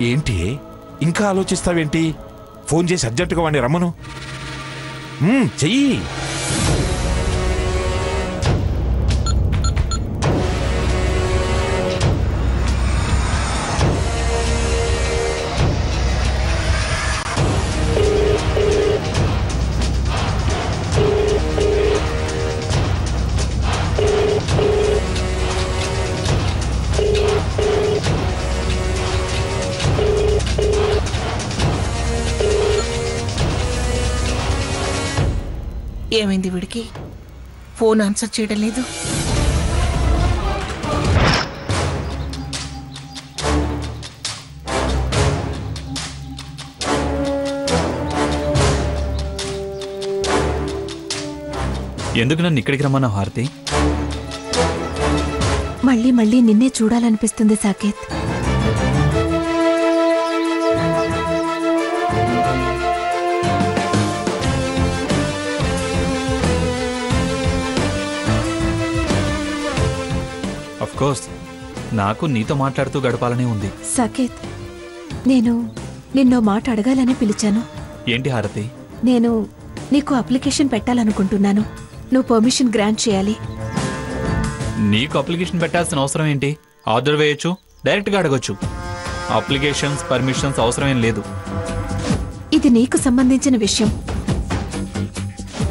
ఏంటి ఇంకా ఆలోచిస్తావేంటి? ఫోన్ చేసి అర్జెంటుగా వాడిని రమ్మను. చెయ్యి. ఏమైంది వీడికి? ఫోన్ ఆన్సర్ చేయడం లేదు. ఎందుకు నన్ను ఇక్కడికి రమ్మన్నావు హారతి? మళ్ళీ మళ్ళీ నిన్నే చూడాలనిపిస్తుంది సాకేత్. కోర్స్ నాకు నీతో మాట్లాడుతూ గడపాలనే ఉంది. సాకేత్, నేను నిన్నో మాట అడగాలని పిలిచాను. ఏంటి హారతి? నేను నీకు అప్లికేషన్ పెట్టాలనుకుంటున్నాను. నువ్వు పర్మిషన్ గ్రాంట్ చేయాలి. నీకు అప్లికేషన్ పెట్టాల్సిన అవసరం ఏంటి? ఆర్డర్ వేయొచ్చు, డైరెక్ట్గా అడగొచ్చు. అప్లికేషన్స్ పర్మిషన్స్ అవసరమేం లేదు. ఇది నీకు సంబంధించిన విషయం.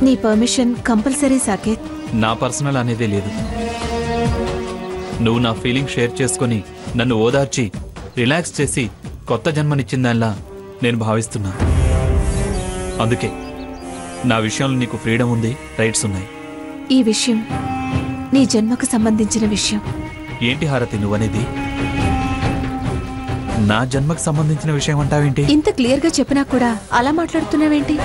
నీ పర్మిషన్ కంపల్సరీ సాకేత్. నా పర్సనల్ అనేదే లేదు. నువ్వు నా ఫీలింగ్ షేర్ చేసుకుని నన్ను ఓదార్చి రిలాక్స్ చేసి కొత్త జన్మనిచ్చిందానిలా నేను భావిస్తున్నా. అందుకే నా విషయంలో నీకు ఫ్రీడమ్ ఉంది, రైట్స్ ఉన్నాయి. ఈ విషయం నీ జన్మకు సంబంధించిన విషయం. ఏంటి హారతి నువ్వనేది? నా జన్మకు సంబంధించిన విషయం అంటావేంటి? ఇంత క్లియర్ గా చెప్పినా కూడా అలా మాట్లాడుతున్నావేంటి?